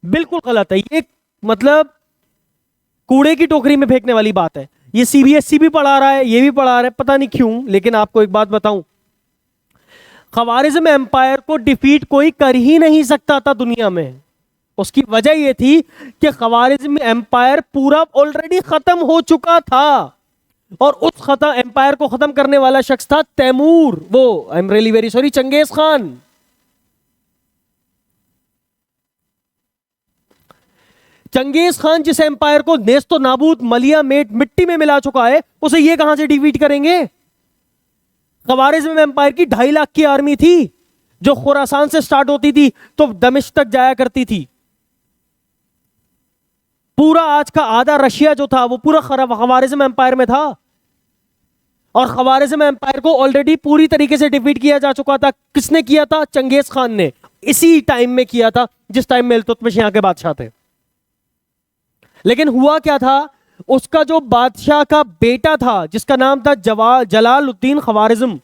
बिल्कुल गलत है। ये मतलब कूड़े की टोकरी में फेंकने वाली बात है। ये सीबीएसई भी पढ़ा रहा है, ये भी पढ़ा रहा है, पता नहीं क्यों। लेकिन आपको एक बात बताऊं, खवारिज्म एम्पायर को डिफीट कोई कर ही नहीं सकता था दुनिया में। उसकी वजह यह थी कि खवारिज्म एम्पायर पूरा ऑलरेडी खत्म हो चुका था, और उस खत्म एम्पायर को खत्म करने वाला शख्स था तैमूर, वो I am really very sorry, Genghis Khan. Genghis Khan जिस एम्पायर को नेस्तो नाबूद मलिया मेट मिट्टी में मिला चुका है, उसे ये कहां से डिफीट करेंगे? खवारिज्म एम्पायर की 2.5 लाख की आर्मी थी, जो खुरासान से स्टार्ट होती थी तो दमिश्क तक जाया करती थी। पूरा आज का आधा रशिया जो था वो पूरा खवारिज्म एम्पायर में था, और खवारिज्म एम्पायर को ऑलरेडी पूरी तरीके से डिफीट किया जा चुका था। किसने किया था? चंगेज खान ने। इसी टाइम में किया था जिस टाइम में इल्तुतमिश यहां के बादशाह थे। लेकिन हुआ क्या था? उसका जो बादशाह का बेटा था जिसका नाम था जलालुद्दीन खवारिज्म,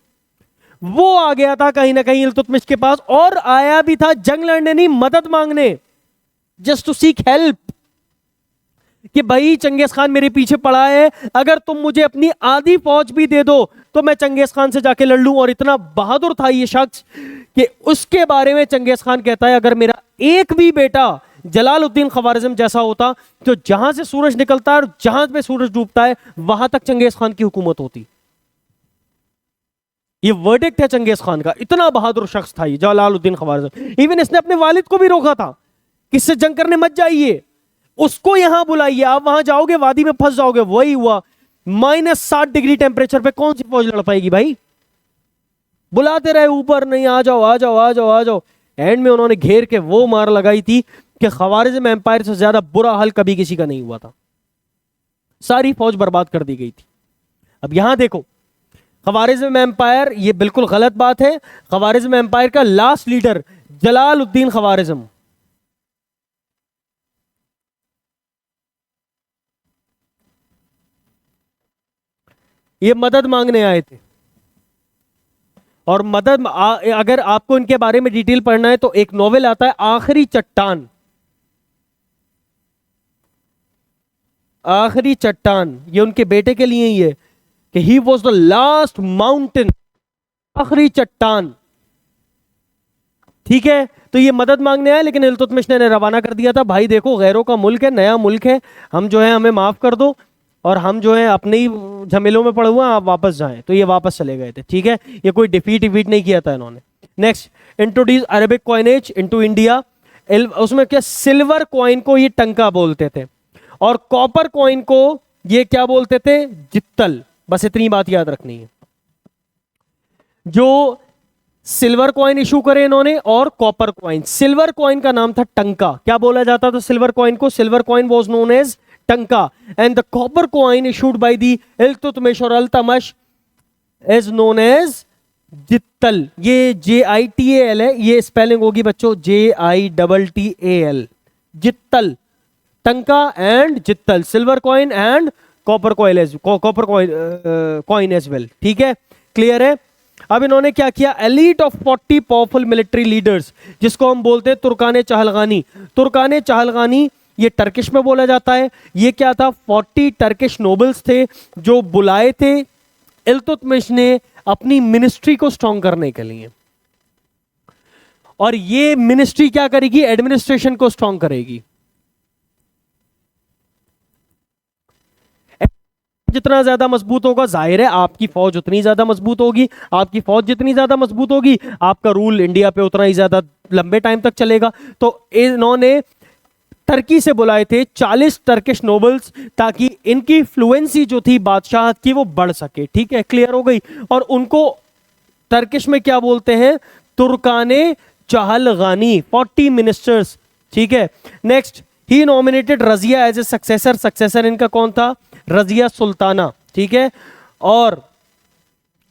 वो आ गया था कहीं ना कहीं इल्तुतमिश के पास, और आया भी था जंग लड़ने नहीं, मदद मांगने, जस्ट टू सीक हेल्प, कि भाई चंगेज खान मेरे पीछे पड़ा है, अगर तुम मुझे अपनी आधी फौज भी दे दो तो मैं चंगेज खान से जाके लड़ लूं। और इतना बहादुर था ये शख्स कि उसके बारे में चंगेज खान कहता है, अगर मेरा एक भी बेटा जलालुद्दीन खवारिज्म जैसा होता तो जहां से सूरज निकलता है और जहां पे सूरज डूबता है वहां तक चंगेज खान की हुकूमत होती। ये वर्डिक्ट है चंगेज खान का, इतना बहादुर शख्स था ये जलालुद्दीन खवारिज्म। इवन इसने अपने वालिद को भी रोका था कि इससे जंग करने मत जाइए, उसको यहां बुलाइए, आप वहां जाओगे वादी में फंस जाओगे। वही हुआ, -60 डिग्री टेम्परेचर पे कौन सी फौज लड़ पाएगी भाई। बुलाते रहे ऊपर, नहीं आ जाओ आ जाओ आ जाओ आ जाओ। एंड में उन्होंने घेर के वो मार लगाई थी कि खवारिज्म एम्पायर से ज्यादा बुरा हाल कभी किसी का नहीं हुआ था, सारी फौज बर्बाद कर दी गई थी। अब यहां देखो, खवारिज्म एम्पायर, ये बिल्कुल गलत बात है। खवारिज्म एम्पायर का लास्ट लीडर जलालुद्दीन खवारिज्म, ये मदद मांगने आए थे। और मदद अगर आपको इनके बारे में डिटेल पढ़ना है तो एक नॉवेल आता है आखिरी चट्टान, आखिरी चट्टान, ये उनके बेटे के लिए ही है कि ही वॉज द लास्ट माउंटेन, आखिरी चट्टान। ठीक है, तो ये मदद मांगने आए, लेकिन इल्तुतमिश ने रवाना कर दिया था, भाई देखो गैरों का मुल्क है, नया मुल्क है, हम जो है हमें माफ कर दो और हम जो है अपने ही झमेलों में पड़े हुए हैं, आप वापस जाएं। तो ये वापस चले गए थे। ठीक है, ये कोई डिफीट नहीं किया था इन्होंने। Next, introduce Arabic coinage into India. उसमें क्या, सिल्वर कॉइन को ये टंका बोलते थे और कॉपर कॉइन को ये क्या बोलते थे, जित्तल। बस इतनी बात याद रखनी है। जो सिल्वर कॉइन इशू करे इन्होंने और कॉपर कॉइन, सिल्वर कॉइन का नाम था टंका। क्या बोला जाता था सिल्वर कॉइन को, silver coin was known as tanka, and the copper coin issued by the Iltutmish और Altamash is known as jittal. ये JITAL है, ये स्पेलिंग होगी बच्चों JITTAL, jittal. Tanka and jittal, silver coin and copper coin as well. ठीक है, क्लियर है। अब इन्होंने क्या किया, elite of 40 powerful military leaders, जिसको हम बोलते हैं तुर्काने चहलगानी। तुर्काने चहलगानी ये टर्किश में बोला जाता है। ये क्या था, 40 टर्किश नोबल्स थे जो बुलाए थे इल्तुतमिश ने अपनी मिनिस्ट्री को स्ट्रॉन्ग करने के लिए। और ये मिनिस्ट्री क्या करेगी, एडमिनिस्ट्रेशन को स्ट्रॉन्ग करेगी। जितना ज्यादा मजबूत होगा, जाहिर है आपकी फौज उतनी ज्यादा मजबूत होगी, आपकी फौज जितनी ज्यादा मजबूत होगी आपका रूल इंडिया पे उतना ही ज्यादा लंबे टाइम तक चलेगा। तो इन्होंने टर्की से बुलाए थे 40 टर्किश नोबल्स, ताकि इनकी फ्लुएंसी जो थी बादशाह की वो बढ़ सके। ठीक है, क्लियर हो गई। और उनको टर्किश में क्या बोलते हैं, तुर्काने चहलगानी, 40 मिनिस्टर्स। ठीक है, next, he nominated Razia as a successor. Successor इनका कौन था, रजिया सुल्ताना। ठीक है, और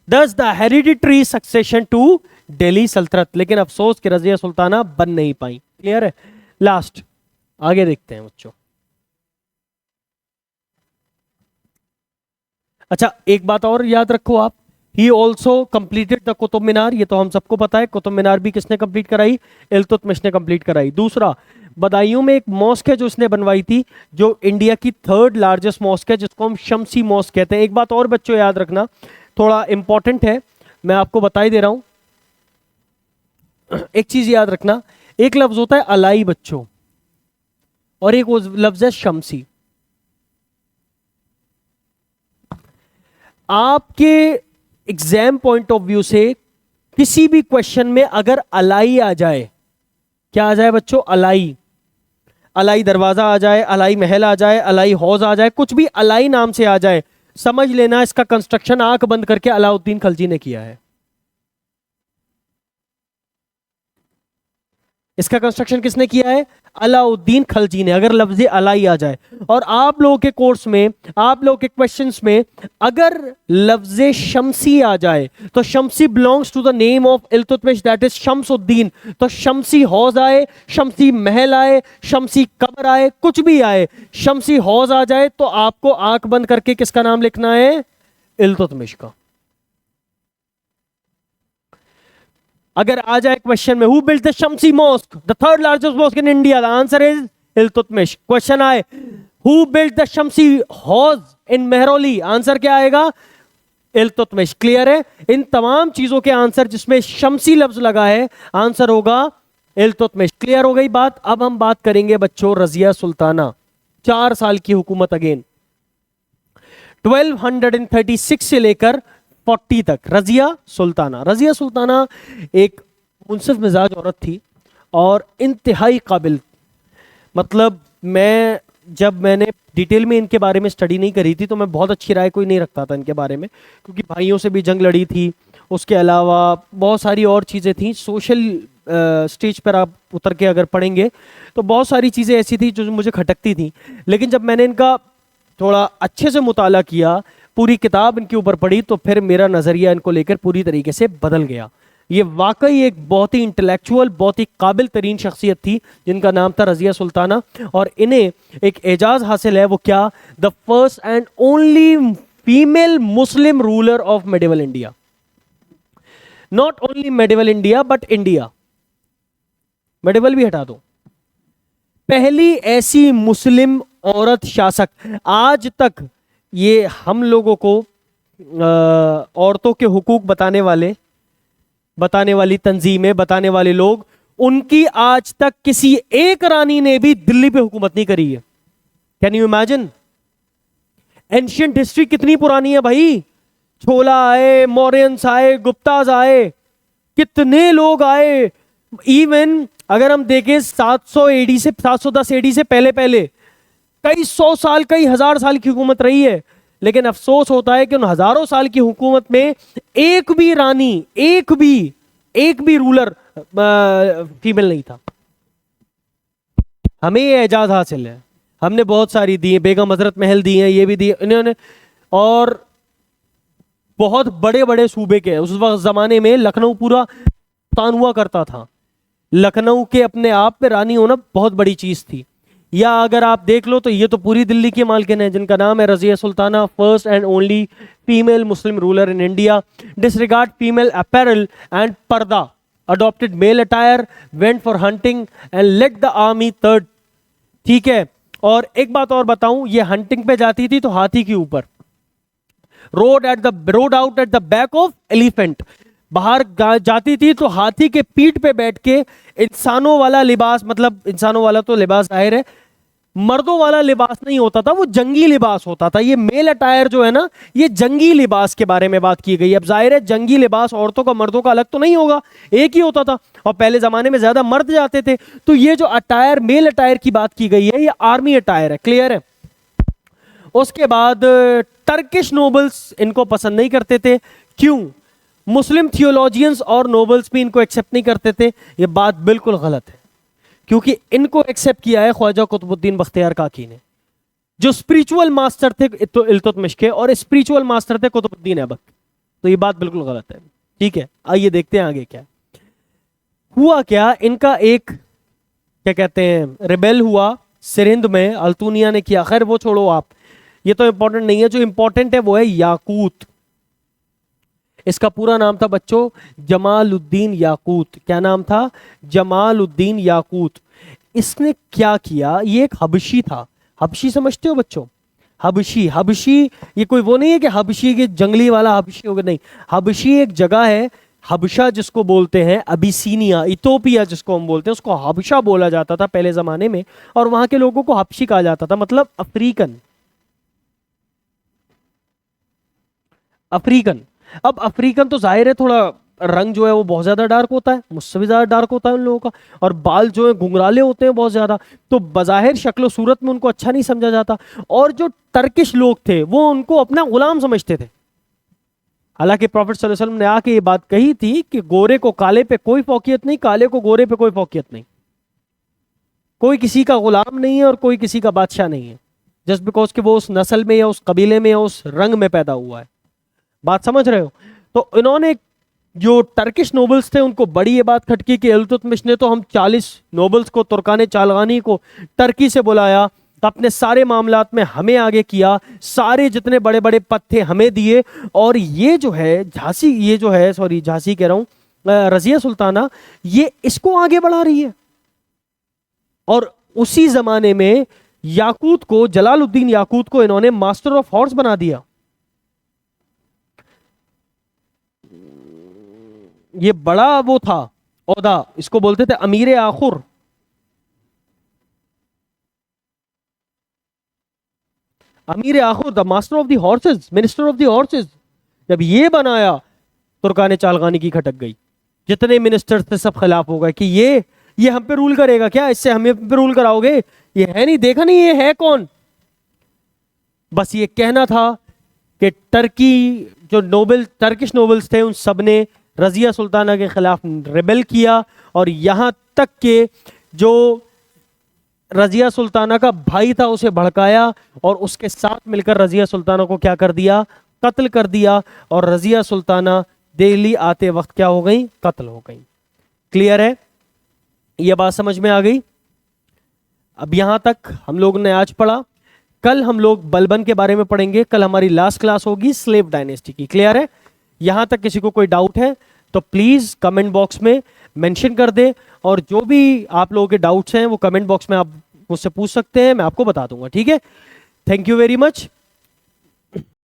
thus the hereditary succession to Delhi सल्तनत। लेकिन अफसोस कि रजिया सुल्ताना बन नहीं पाई। क्लियर है। लास्ट आगे देखते हैं बच्चों। अच्छा, एक बात और याद रखो आप, he also completed the Qutub Minar. ये तो हम सबको पता है, कुतुब मीनार भी किसने कंप्लीट कराई, इल्तुतमिश ने कंप्लीट कराई। दूसरा, बदायूं में एक मॉस्क है जो इसने बनवाई थी, जो इंडिया की 3rd लार्जेस्ट मॉस्क है, जिसको हम शमसी मॉस्क कहते हैं। एक बात और बच्चों याद रखना, थोड़ा इंपॉर्टेंट है, मैं आपको बता ही दे रहा हूं। एक चीज याद रखना, एक लफ्ज होता है अलाई बच्चों, और एक लफ्ज है शमसी। आपके एग्जाम पॉइंट ऑफ व्यू से किसी भी क्वेश्चन में अगर अलाई आ जाए, क्या आ जाए बच्चों, अलाई, अलाई दरवाजा आ जाए, अलाई महल आ जाए, अलाई हौज आ जाए, कुछ भी अलाई नाम से आ जाए, समझ लेना इसका कंस्ट्रक्शन आंख बंद करके अलाउद्दीन खलजी ने किया है। इसका कंस्ट्रक्शन किसने किया है? अलाउद्दीन खलजी ने। अगर लफ्ज़ अलाई आ जाए और आप लोगों के कोर्स में, आप लोगों के क्वेश्चंस में अगर लफ्ज़ शमसी आ जाए तो Shamsi belongs to the name of Iltutmish, that is Shamsuddin. तो शमसी हौज आए, शमसी महल आए, शमसी कब्र आए, कुछ भी आए, शमसी हौज आ जाए तो आपको आंख बंद करके किसका नाम लिखना है? इल्तुतमिश का। अगर आ जाए क्वेश्चन में who built the Shamsi mosque, the third largest mosque in India, the answer is Iltutmish. Question आए who built the Shamsi Hauz in Mehrauli, answer क्या आएगा? इल्तुतमिश। क्लियर है? इन तमाम चीजों के आंसर जिसमें शमसी लफ्ज लगा है, आंसर होगा इल्तुतमिश। क्लियर हो गई बात? अब हम बात करेंगे बच्चों रजिया सुल्ताना, 4 साल की हुकूमत अगेन, 1236 से लेकर 40 तक। रजिया सुल्ताना, रजिया सुल्ताना एक मुनसिफ मिजाज औरत थी और इंतहाई काबिल। मतलब मैंने डिटेल में इनके बारे में स्टडी नहीं करी थी तो मैं बहुत अच्छी राय कोई नहीं रखता था इनके बारे में, क्योंकि भाइयों से भी जंग लड़ी थी, उसके अलावा बहुत सारी और चीज़ें थी। सोशल स्टेज पर आप उतर के अगर पढ़ेंगे तो बहुत सारी चीज़ें ऐसी थी जो मुझे खटकती थी। लेकिन जब मैंने इनका थोड़ा अच्छे से मुताला किया, पूरी किताब इनके ऊपर पढ़ी, तो फिर मेरा नज़रिया इनको लेकर पूरी तरीके से बदल गया। ये वाकई एक बहुत ही इंटेलेक्चुअल, बहुत ही काबिल तरीन शख्सियत थी जिनका नाम था रजिया सुल्ताना। और इन्हें एक एजाज़ हासिल है, वो क्या? The first and only female Muslim ruler of medieval India. Not only medieval India but India, medieval भी हटा दो, पहली ऐसी मुस्लिम औरत शासक। आज तक ये हम लोगों को औरतों के हुकूक बताने वाली तंजीमें, बताने वाले लोग, उनकी आज तक किसी एक रानी ने भी दिल्ली पे हुकूमत नहीं करी है। Can you imagine? Ancient history कितनी पुरानी है भाई। छोला आए, मौर्यंस आए, गुप्ताज आए, कितने लोग आए। इवन अगर हम देखें 700 एडी से 710 एडी से पहले कई 100 साल, कई 1000 साल की हुकूमत रही है। लेकिन अफसोस होता है कि उन हजारों साल की हुकूमत में एक भी रानी, एक भी रूलर फीमेल नहीं था। हमें ये एजाज हासिल है, हमने बहुत सारी दी है, बेगम हजरत महल दी है, ये भी दी इन्होंने। और बहुत बड़े बड़े सूबे के, उस वक्त जमाने में लखनऊ पूरा तान हुआ करता था। लखनऊ के अपने आप पे रानी होना बहुत बड़ी चीज थी। या अगर आप देख लो तो ये तो पूरी दिल्ली की मालकिन है, जिनका नाम है Razia Sultana, first and only female Muslim ruler in India. Disregard female apparel and purdah, adopted male attire, went for hunting and led the army third. ठीक है, और एक बात और बताऊं, ये हंटिंग पे जाती थी तो हाथी के ऊपर, road out at the back of elephant, बाहर जाती थी तो हाथी के पीठ पे बैठ के इंसानों वाला लिबास, मतलब इंसानों वाला तो लिबास जाहिर है, मर्दों वाला लिबास नहीं होता था, वो जंगी लिबास होता था। ये मेल अटायर जो है ना, ये जंगी लिबास के बारे में बात की गई। अब जाहिर है जंगी लिबास औरतों का मर्दों का अलग तो नहीं होगा, एक ही होता था, और पहले जमाने में ज्यादा मर्द जाते थे। तो ये जो अटायर, मेल अटायर की बात की गई है, ये आर्मी अटायर है। क्लियर है? उसके बाद टर्किश नोबल्स इनको पसंद नहीं करते थे। क्यों? मुस्लिम थियोलॉजियंस और नोबल्स भी इनको एक्सेप्ट नहीं करते थे। ये बात बिल्कुल गलत है, क्योंकि इनको एक्सेप्ट किया है ख्वाजा कुतुबुद्दीन बख्तियार काकी ने, जो स्पिरिचुअल मास्टर थे इल्तुतमिश के, और स्पिरिचुअल मास्टर थे कुतुबुद्दीन ऐबक। तो ये बात बिल्कुल गलत है। ठीक है, आइए देखते हैं आगे क्या हुआ। क्या इनका एक, क्या कहते हैं, रिबेल हुआ सिरिंध में, अल्तुनिया ने किया। खैर वो छोड़ो आप, ये तो इंपॉर्टेंट नहीं है। जो इंपॉर्टेंट है वो है याकूत। इसका पूरा नाम था बच्चों जमालुद्दीन याकूत। क्या नाम था? जमालुद्दीन याकूत। इसने क्या किया? ये एक हबशी था। हबशी समझते हो बच्चों? हबशी ये कोई वो नहीं है कि हबशी के जंगली वाला हबशी होगा, नहीं। हबशी एक जगह है, हबशा जिसको बोलते हैं, अबिसीनिया, इथोपिया जिसको हम बोलते हैं, उसको हबशा बोला जाता था पहले जमाने में, और वहां के लोगों को हबशी कहा जाता था, मतलब अफ्रीकन। अब अफ्रीकन तो जाहिर है थोड़ा रंग जो है वो बहुत ज्यादा डार्क होता है, मुझसे भी ज्यादा डार्क होता है उन लोगों का, और बाल जो है घुंघराले होते हैं बहुत ज्यादा, तो बज़ाहिर शक्ल सूरत में उनको अच्छा नहीं समझा जाता। और जो टर्किश लोग थे वो उनको अपना गुलाम समझते थे। हालांकि प्रॉफेट सल्लल्लाहु अलैहि वसल्लम ने आके ये बात कही थी कि गोरे को काले पे कोई फौकियत नहीं, काले को गोरे पे कोई फौकियत नहीं। कोई किसी का गुलाम नहीं है और कोई किसी का बादशाह नहीं है, जस्ट बिकॉज कि वो उस नस्ल में या उस कबीले में या उस रंग में पैदा हुआ है। बात समझ रहे हो? तो इन्होंने जो टर्किश नोबल्स थे उनको बड़ी ये बात खटकी कि इल्तुतमिश ने तो हम 40 नोबल्स को, तुर्कान चालगानी को टर्की से बुलाया, अपने सारे मामलात में हमें आगे किया, सारे जितने बड़े बड़े पद थे हमें दिए, और ये जो है झांसी, ये जो है सॉरी झांसी कह रहा हूं, रजिया सुल्ताना, ये इसको आगे बढ़ा रही है। और उसी जमाने में याकूत को, जलालुद्दीन याकूत को इन्होंने मास्टर ऑफ हॉर्स बना दिया। ये बड़ा वो था ओहदा, इसको बोलते थे Amir Akhur. Amir Akhur, the master of the horses, minister of the horses. जब ये बनाया, तुर्कान चालगानी की खटक गई, जितने मिनिस्टर थे सब खिलाफ हो गए कि ये हम पे रूल करेगा क्या, इससे हमें पे रूल कराओगे, ये है नहीं, देखा नहीं ये है कौन। बस ये कहना था कि टर्की जो नोबल, टर्किश नोबल्स थे, उन सब ने रजिया सुल्ताना के खिलाफ रिबेल किया, और यहां तक के जो रजिया सुल्ताना का भाई था उसे भड़काया, और उसके साथ मिलकर रजिया सुल्ताना को क्या कर दिया, कत्ल कर दिया, और रजिया सुल्ताना दिल्ली आते वक्त क्या हो गई, कत्ल हो गई। क्लियर है? यह बात समझ में आ गई? अब यहां तक हम लोग ने आज पढ़ा। कल हम लोग बलबन के बारे में पढ़ेंगे, कल हमारी लास्ट क्लास होगी स्लेव डायनेस्टी की। क्लियर है? यहां तक किसी को कोई डाउट है तो प्लीज कमेंट बॉक्स में मेंशन कर दे, और जो भी आप लोगों के डाउट्स हैं वो कमेंट बॉक्स में आप मुझसे पूछ सकते हैं, मैं आपको बता दूंगा। ठीक है? Thank you very much.